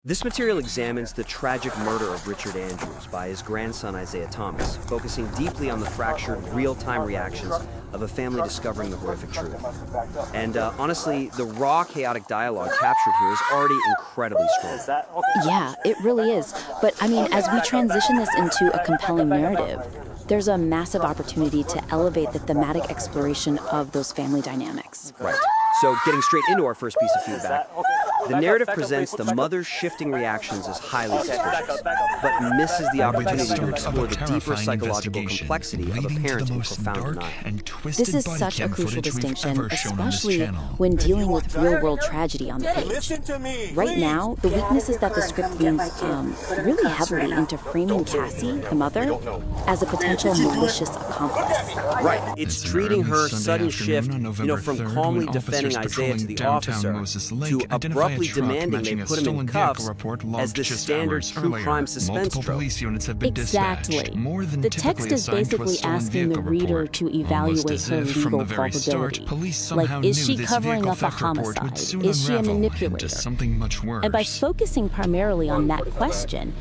This material examines the tragic murder of Richard Andrews by his grandson Isaiah Thomas, focusing deeply on the fractured, real-time reactions of a family discovering the horrific truth. And honestly, the raw, chaotic dialogue captured here is already incredibly strong. Yeah, it really is. But I mean, as we transition this into a compelling narrative, there's a massive opportunity to elevate the thematic exploration of those family dynamics. Right. So getting straight into our first piece of feedback, the narrative presents the mother's shifting reactions as highly suspicious, but misses the opportunity to explore the deeper psychological complexity of a parent in profound denial. This is such a crucial distinction, especially when dealing with real-world tragedy on the page. Right now, the weakness is that the script leans really heavily into framing Cassie, the mother, as a potential malicious accomplice. Right. It's treating her sudden shift, from calmly defending Isaiah to the officer to abruptly demanding they put him in cuffs as the standard true crime suspense trope. Exactly. The text is basically asking the reader to evaluate her legal culpability. Like, is she covering up a homicide? Is she a manipulator? And by focusing primarily on that question,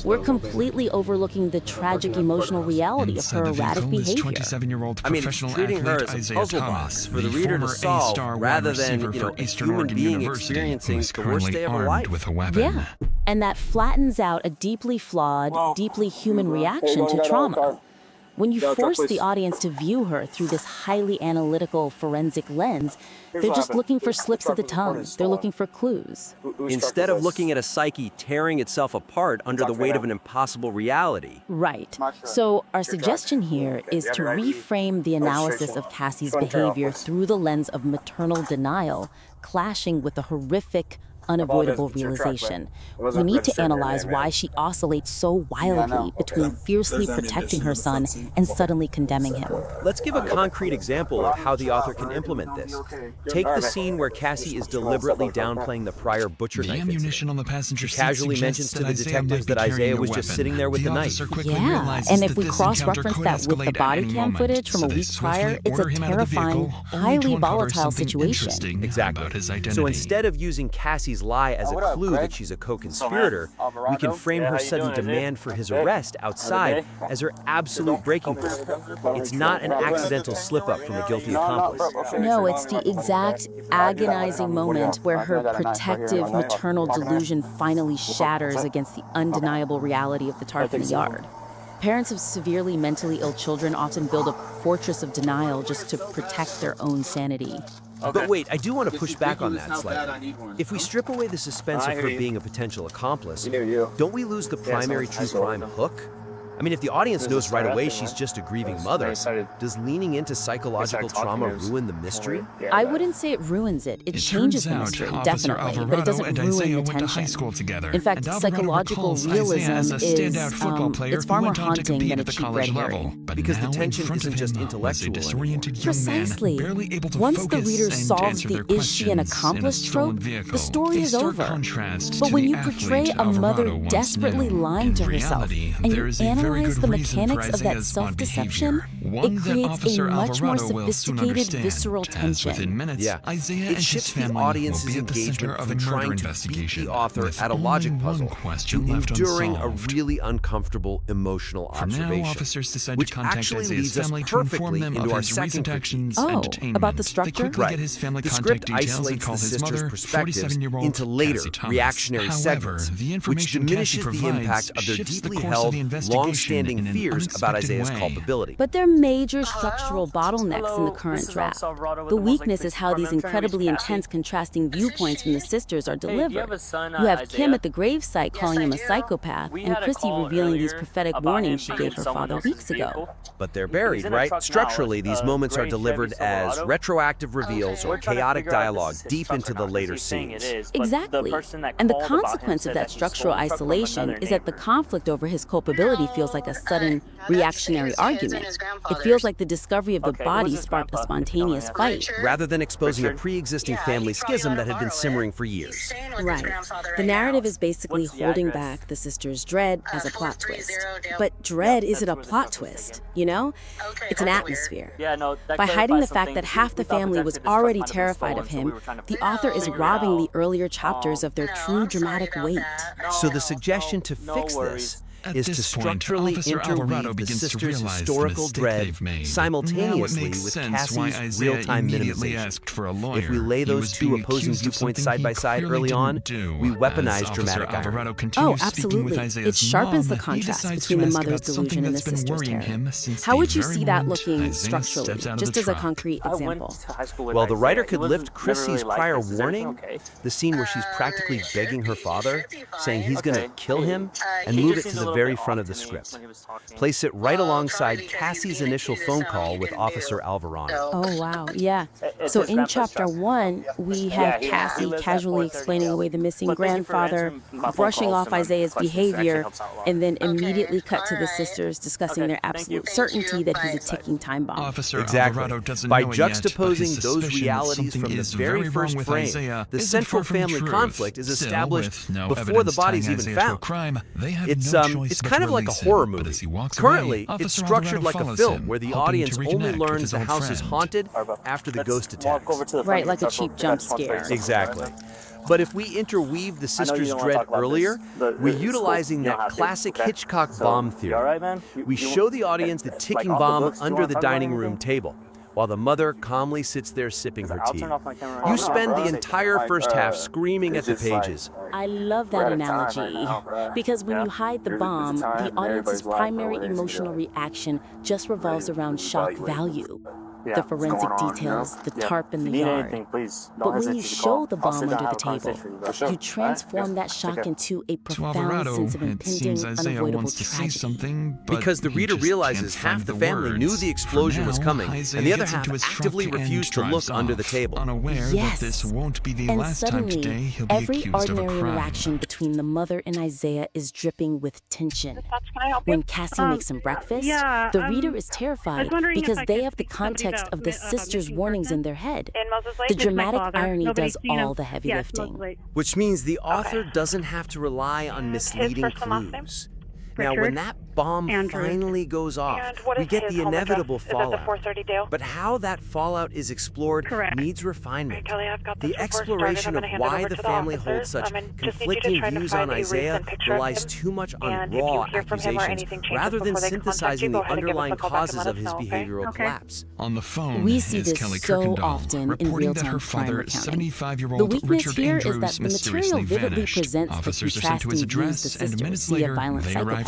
we're completely overlooking the tragic emotional reality of her erratic behavior. I mean, it's treating her as a puzzle box for the reader to solve rather than, a human being experiencing the worst day of her life. Yeah, and that flattens out a deeply flawed, deeply human reaction to trauma. When you force the audience to view her through this highly analytical forensic lens, they're just looking for slips of the tongue. They're looking for clues. Instead of looking at a psyche tearing itself apart under the weight of an impossible reality. Right. So our suggestion here is to reframe the analysis of Cassie's behavior through the lens of maternal denial, clashing with the horrific, unavoidable realization. We need to analyze why she oscillates so wildly between fiercely protecting her son and suddenly condemning him. Let's give a concrete example of how the author can implement this. Take the scene where Cassie is deliberately downplaying the prior butcher knife incident. She casually mentions to the detectives that Isaiah was just sitting there with the knife. Yeah, and if we cross-reference that with the body cam footage from a week prior, it's a terrifying, highly volatile situation. Exactly. So instead of using Cassie's lie as a clue that she's a co-conspirator, we can frame her sudden demand for his arrest outside as her absolute breaking point. It's not an accidental slip-up from a guilty accomplice. No, it's the exact agonizing moment where her protective maternal delusion finally shatters against the undeniable reality of the tarp in the yard. Parents of severely mentally ill children often build a fortress of denial just to protect their own sanity. But wait, I do want to push back on that slightly. If we strip away the suspense of her being a potential accomplice, don't we lose the primary true crime hook? I mean, if the audience knows right away she's just a grieving mother, does leaning into psychological trauma ruin the mystery? I wouldn't say it ruins it. It changes the mystery, definitely, but it doesn't ruin the tension. In fact, psychological realism is it's far more haunting than a cheap red herring. Because the tension isn't just intellectual anymore. Precisely. Once the reader solves the is she an accomplice trope, the story is over. But when you portray a mother desperately lying to herself, and you analyze the mechanics of that self-deception, it creates a much more sophisticated, visceral tension. Yeah, it shifts the audience's engagement from trying to beat the author at a logic puzzle to enduring a really uncomfortable emotional observation, which actually leads us perfectly into our second critique. Oh, about the structure? Right. The script isolates the sisters' perspectives into later, reactionary segments, which diminishes the impact of their deeply held, long-standing fears about Isaiah's culpability. But they're major structural bottlenecks in the current draft. The weakness is how these incredibly intense contrasting viewpoints from the sisters are delivered. You have Kim at the gravesite calling him a psychopath, and Chrissy revealing these prophetic warnings she gave her father weeks ago. But they're buried, right? Structurally, these moments are delivered as retroactive reveals or chaotic dialogue deep into the later scenes. Exactly. And the consequence of that structural isolation is that the conflict over his culpability feels feels like a sudden reactionary argument. It feels like the discovery of the body sparked a spontaneous fight. Rather than exposing a pre-existing family schism that had been simmering for years. Right. The narrative is basically holding back the sisters' dread as a plot twist. But dread isn't a plot twist, you know? It's an atmosphere. By hiding the fact that half the family was already terrified of him, the author is robbing the earlier chapters of their true dramatic weight. So the suggestion to fix this is to structurally interweave the sisters' historical dread simultaneously with Cassie's real-time minimization. If we lay those two opposing viewpoints side by side early on, we weaponize dramatic irony. Oh, absolutely. It sharpens the contrast between the mother's delusion and the sister's terror. How would you see that looking structurally, just as a concrete example? Well, the writer could lift Chrissy's prior warning, the scene where she's practically begging her father, saying he's going to kill him, and move it to the very front of the script. Place it right alongside Cassie's initial phone call with Officer Alvarado. Oh, wow. Yeah. So in chapter 1, we have Cassie casually explaining away the missing grandfather, brushing off Isaiah's behavior, and then immediately cut to the sisters discussing their absolute certainty that he's a ticking time bomb. Exactly. By juxtaposing those realities from the very first frame, the central family conflict is established before the body's even found. It's kind of like a horror movie. Currently, it's structured like a film where the audience only learns the house is haunted after the ghost attacks. Right, like a cheap jump scare. Exactly. But if we interweave the sisters' dread earlier, we're utilizing that classic Hitchcock bomb theory. We show the audience the ticking bomb under the dining room table, while the mother calmly sits there sipping her tea. You spend the entire first half screaming at the pages. I love that analogy, because when you hide the bomb, the audience's primary emotional reaction just revolves around shock value. The forensic details, the tarp in the yard. But when you show the bomb under the table, you transform that shock into a profound sense of impending, unavoidable tragedy. Because the reader realizes half the family knew the explosion was coming, and the other half actively refused to look under the table. Yes, and suddenly, every ordinary interaction between the mother and Isaiah is dripping with tension. When Cassie makes him breakfast, the reader is terrified because they have the context of the sisters' warnings in their head. The dramatic irony does all the heavy lifting. Which means the author doesn't have to rely on misleading clues. Now, when that bomb finally goes off, we get the inevitable fallout. But how that fallout is explored needs refinement. The exploration of why the family holds such conflicting views on Isaiah relies too much on raw accusations rather than synthesizing the underlying causes of his behavioral collapse. On the phone, we see this so often in real-time crime recounting. The weakness here is that the material vividly presents the contrasting views the sisters see of violent psychopaths.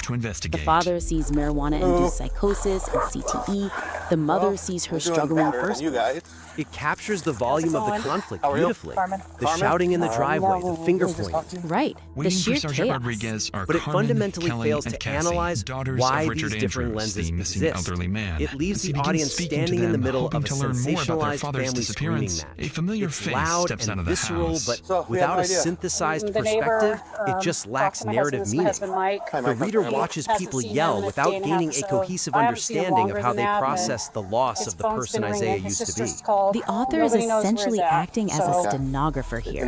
The father sees marijuana-induced psychosis and CTE. The mother sees her struggling first. It captures the volume of the conflict beautifully. The shouting in the driveway, the finger pointing. Right, the sheer chaos. But it fundamentally fails to analyze why these differing lenses exist. It leaves the audience standing in the middle of a sensationalized family screaming match. It's loud and visceral, but without a synthesized perspective, it just lacks narrative meaning. The reader watches people yell without gaining a cohesive understanding of how they process the loss of the person Isaiah used to be. The author is essentially acting as a stenographer here,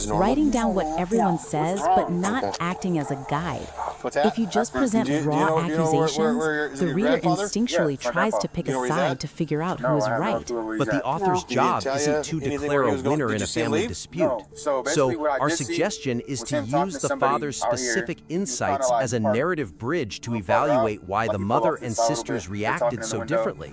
writing down what everyone says, but not acting as a guide. If you just present raw accusations, the reader instinctually tries to pick a side to figure out who is right. But the author's job isn't to declare a winner in a family dispute. So our suggestion is to use the father's specific insights as a narrative bridge to evaluate why the mother and sisters reacted so differently.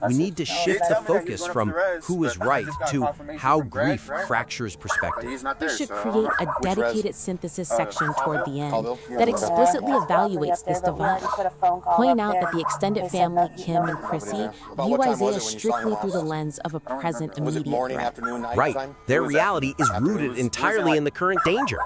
We need to shift the focus from who is right to how grief fractures perspective. We should create a dedicated synthesis section toward the end that explicitly evaluates this divide. Point out that the extended family, Kim and Chrissy, view Isaiah strictly through the lens of a present immediate threat. Right. Their reality is rooted entirely in the current danger.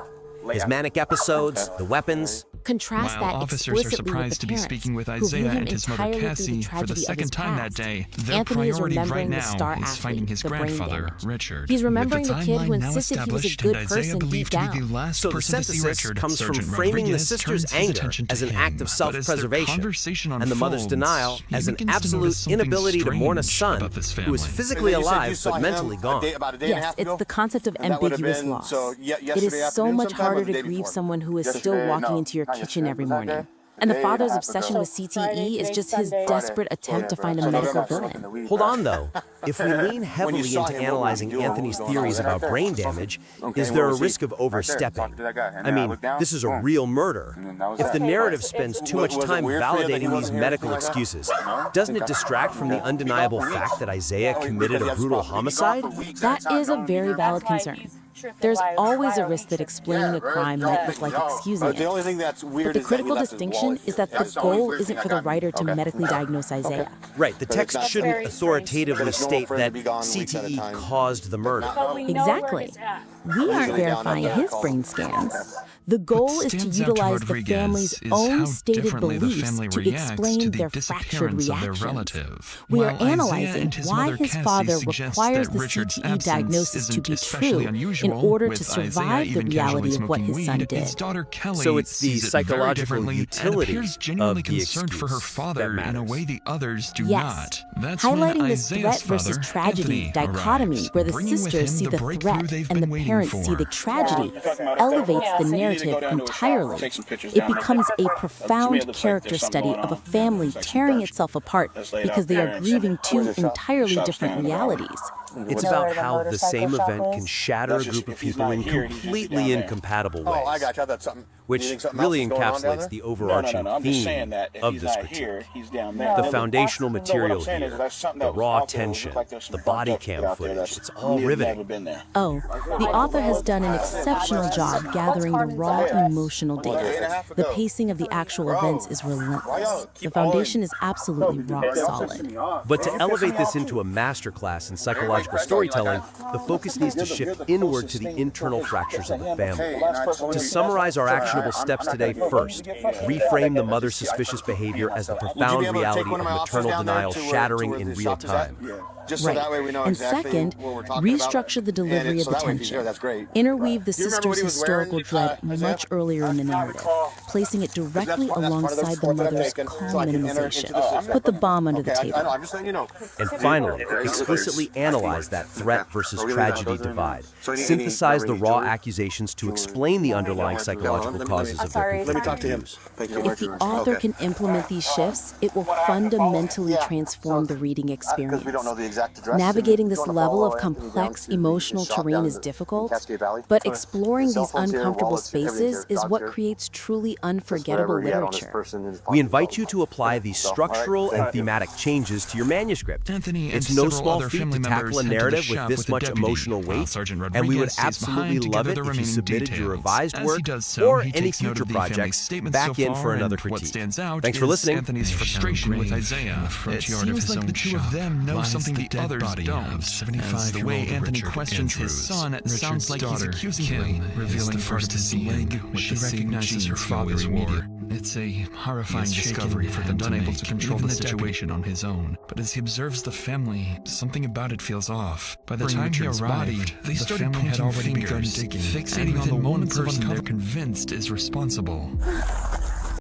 His manic episodes, the weapons, Contrast While that officers are explicitly surprised with the to be parents, speaking with who view Isaiah him and his mother entirely through Cassie for the tragedy of second his time that past. day, their Anthony is priority remembering right the star now is athlete, finding his the brain grandfather, damage. Richard. He's remembering With the kid who timeline now insisted he was a established good and Isaiah person deep believed to be the down. last So the person to see synthesis Richard, comes from Sergeant framing the Rodriguez sister's turns his anger attention to as an him. act of But as their self-preservation, conversation and the mother's unfolds, denial he as an begins to absolute notice something inability to mourn a strange son about this who is family. physically alive but mentally gone. Yes, it's the concept of ambiguous loss. It is so much harder to grieve someone who is still walking into your kitchen every morning. And the father's obsession with CTE is just his desperate attempt to find a medical villain. Hold on, though. If we lean heavily into analyzing Anthony's theories about brain damage, is there a risk of overstepping? I mean, this is a real murder. If the narrative spends too much time validating these medical excuses, doesn't it distract from the undeniable fact that Isaiah committed a brutal homicide? That is a very valid concern. There's always a risk that explaining a crime might look like excusing it. But the critical distinction is that the goal isn't for the writer to medically diagnose Isaiah. Right, the text shouldn't authoritatively state that CTE caused the murder. Exactly. We aren't verifying his brain scans. The goal is to utilize the family's own stated beliefs to explain their fractured reactions. We are analyzing why his father requires the CTE diagnosis to be true in order to survive the reality of what his son did. So it's the psychological utility of the concerned for her excuse father that in a matters. way the others do Yes. not. That's Highlighting when this Isaiah's threat versus father, tragedy Anthony, dichotomy arrives, where the bringing with sisters him see the breakthrough threat they've and the been waiting parents see for. the tragedy elevates the narrative entirely. It becomes a profound character study of a family tearing itself apart because they are grieving two entirely different realities. It's about how the same event can shatter a group of people in completely incompatible ways, which really encapsulates the overarching theme of this critique. The foundational material here, the raw tension, the body cam footage, it's all riveting. Oh, the author has done an exceptional job gathering the raw emotional data. The pacing of the actual events is relentless. The foundation is absolutely rock solid. But to elevate this into a masterclass in psychological storytelling, the focus needs to shift inward to the internal fractures of the family. To summarize our actionable steps today, first, reframe the mother's suspicious behavior as the profound reality of maternal denial shattering in real time. Right. And second, restructure the delivery of the tension. Interweave the sister's historical dread much earlier in the narrative, placing it directly alongside the mother's calm minimization. Put the bomb under the table. And finally, explicitly analyze that threat versus tragedy divide. Synthesize the raw accusations to explain the underlying psychological causes of their conflicting views. If the author can implement these shifts, it will fundamentally transform the reading experience. Navigating this level of complex emotional terrain is difficult, but exploring these uncomfortable spaces is what creates truly unforgettable literature. We invite you to apply these structural and thematic changes to your manuscript. Anthony It's and no several small other feat to family tackle a members head to the narrative with shop this with the much deputy, emotional while weight, Sergeant and we would Rodriguez stays absolutely behind to love gather it the if you remaining submitted your details. revised As work he does so, or he any takes note future of the family's projects statements back so in far, for another and what critique. stands out Thanks for is listening. Anthony's frustration with Isaiah. It seems like the two of them know something the others don't. As the way Anthony questions his son, it sounds like he's accusing him, revealing first his leg, which she recognizes her father's wore. It's a horrifying discovery for them unable to control the situation on his own. But as he observes the family, something about it feels off. By the time he arrived, the family had already begun digging, fixating on the one person they're convinced is responsible.